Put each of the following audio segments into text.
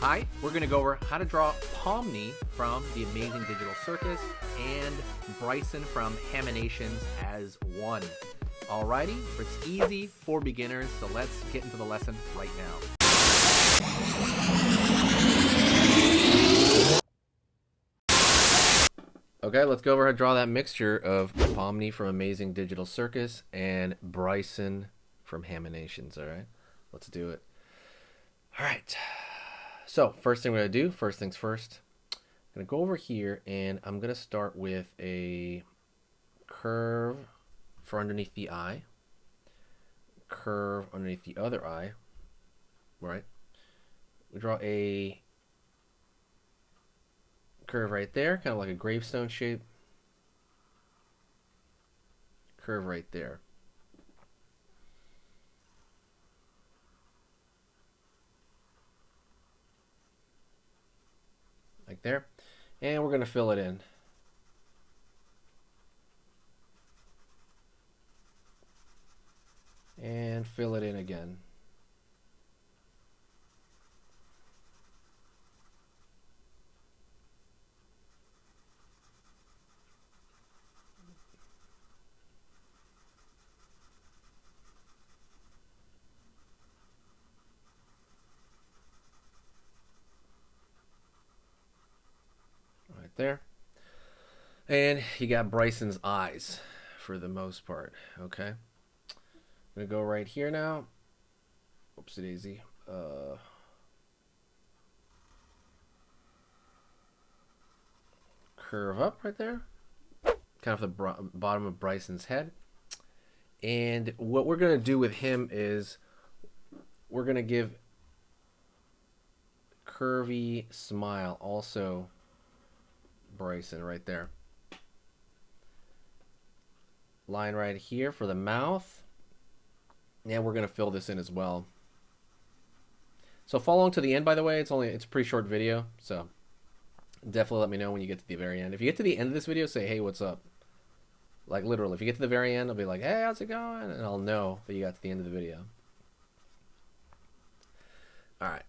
Hi, we're going to go over how to draw Pomni from the Amazing Digital Circus and Bryson from Haminations as one. Alrighty, it's easy for beginners, so let's get into the lesson right now. Okay, let's go over how to draw that mixture of Pomni from Amazing Digital Circus and Bryson from Haminations, alright? Let's do it. Alright. So, first thing we're going to do, first things first, I'm going to go over here and I'm going to start with a curve for underneath the eye, curve underneath the other eye, right? We draw a curve right there, kind of like a gravestone shape, curve right there. Like there, and we're going to fill it in. And fill it in again. Right there. And you got Bryson's eyes for the most part, okay? I'm going to go right here now. Oopsie daisy. Curve up right there. Kind of the bottom of Bryson's head. And what we're going to do with him is we're going to give curvy smile also Bryson right there. Line right here for the mouth. And we're going to fill this in as well. So follow along to the end, by the way. It's a pretty short video, so definitely let me know when you get to the very end. If you get to the end of this video, say, hey, what's up? Like, literally, if you get to the very end, I'll be like, hey, how's it going? And I'll know that you got to the end of the video. All right.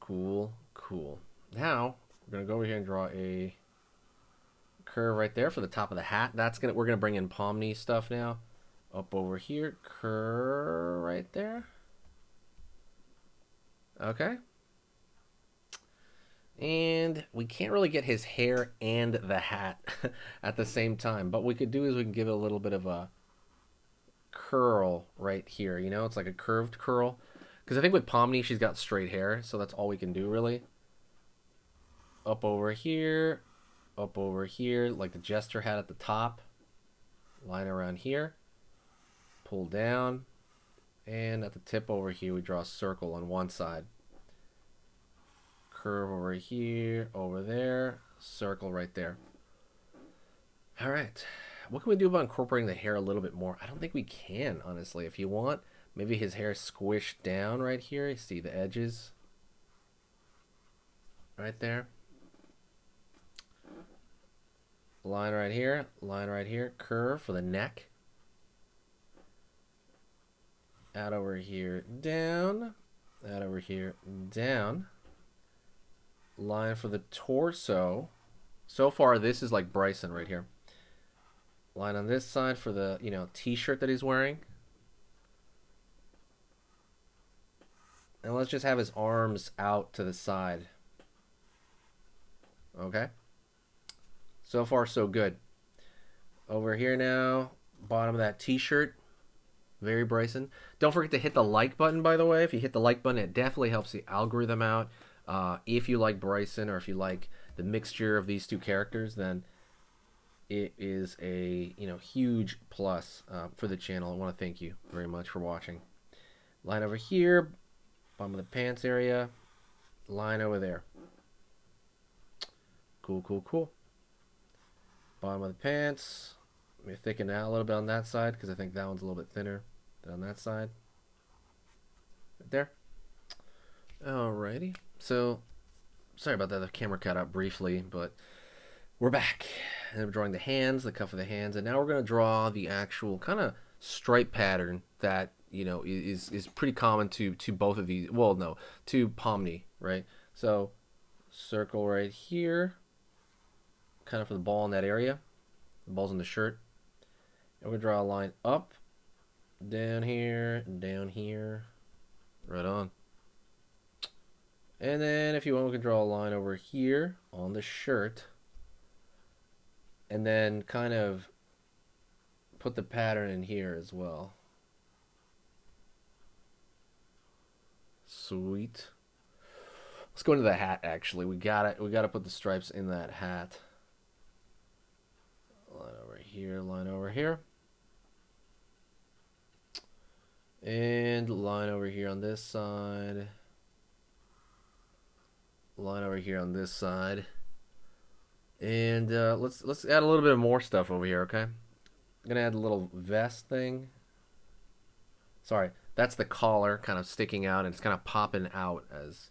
Cool, cool. Now, we're going to go over here and draw a curve right there for the top of the hat. We're going to bring in Pomni stuff now. Up over here, curve right there. Okay. And we can't really get his hair and the hat at the same time. But what we could do is we can give it a little bit of a curl right here. You know, it's like a curved curl. Because I think with Pomni, she's got straight hair. So that's all we can do, really. Up over here. Up over here. Like the jester hat at the top. Line around here. Pull down. And at the tip over here, we draw a circle on one side. Curve over here, over there, circle right there. All right. What can we do about incorporating the hair a little bit more? I don't think we can, honestly. If you want, maybe his hair squished down right here. You see the edges? Right there. Line right here, curve for the neck. Out over here, down. Out over here, down. Line for the torso. So far, this is like Bryson right here. Line on this side for the, t-shirt that he's wearing. And let's just have his arms out to the side. Okay. So far, so good. Over here now, bottom of that t-shirt. Very Bryson. Don't forget to hit the like button, by the way. If you hit the like button, it definitely helps the algorithm out. If you like Bryson or if you like the mixture of these two characters, then it is a huge plus for the channel. I want to thank you very much for watching. Line over here, bottom of the pants area. Line over there. Cool, cool, cool. Bottom of the pants. Let me thicken out a little bit on that side because I think that one's a little bit thinner than on that side. Right there. Alrighty. So, sorry about that. The camera cut out briefly, but we're back. And I'm drawing the hands, the cuff of the hands, and now we're going to draw the actual kind of stripe pattern that is pretty common to both of these. Well, no, to Pomni, right? So circle right here, kind of for the ball in that area. The ball's in the shirt. And we draw a line up, down here, and down here. Right on. And then if you want, we can draw a line over here on the shirt. And then kind of put the pattern in here as well. Sweet. Let's go into the hat. Actually, we gotta put the stripes in that hat. Line over here, line over here, and line over here on this side. Line over here on this side, and let's add a little bit of more stuff over here. Okay, I'm gonna add a little vest thing. Sorry, that's the collar kind of sticking out, and it's kind of popping out as,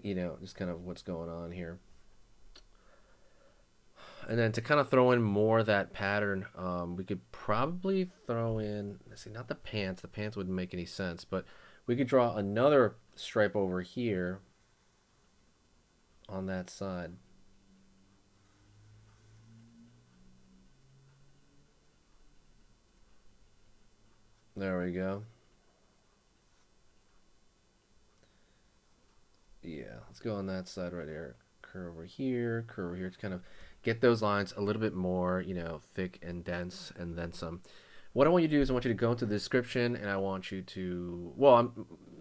you know, just kind of what's going on here. And then to kind of throw in more of that pattern, we could probably throw in, let's see, not the pants. The pants wouldn't make any sense, but we could draw another stripe over here on that side. There we go. Yeah, let's go on that side right here. Curve over here, curve over here to kind of get those lines a little bit more, you know, thick and dense, and then some. What I want you to do is I want you to go into the description, and I want you to, well,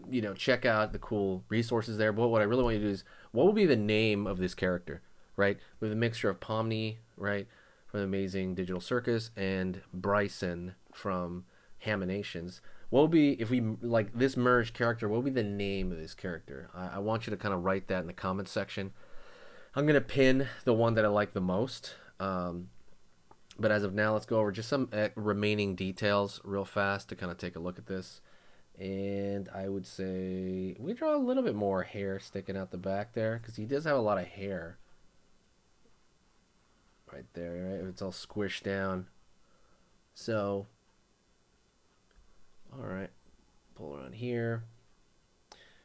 you know, check out the cool resources there. But what I really want you to do is, what will be the name of this character, right? With a mixture of Pomni, right, from Amazing Digital Circus, and Bryson from Haminations. What will be, if we like this merged character, what will be the name of this character? I want you to kind of write that in the comments section. I'm going to pin the one that I like the most. But as of now, let's go over just some remaining details real fast to kind of take a look at this. And I would say we draw a little bit more hair sticking out the back there, because he does have a lot of hair. Right there, right? It's all squished down. So, all right, pull around here.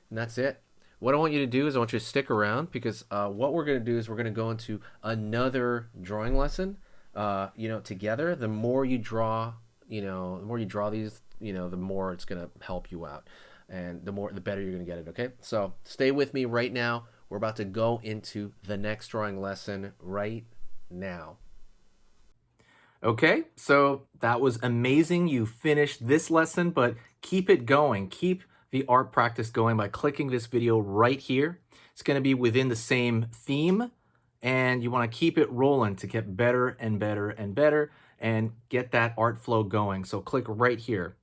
And that's it. What I want you to do is I want you to stick around, because what we're going to do is we're going to go into another drawing lesson, you know, together. The more you draw, you know, the more you draw these, you know, the more it's going to help you out, and the better you're going to get it. Okay, so stay with me right now. We're about to go into the next drawing lesson right now. Okay, so that was amazing. You finished this lesson, but keep it going. Keep the art practice going by clicking this video right here. It's going to be within the same theme, and you want to keep it rolling to get better and better and better and get that art flow going. So click right here.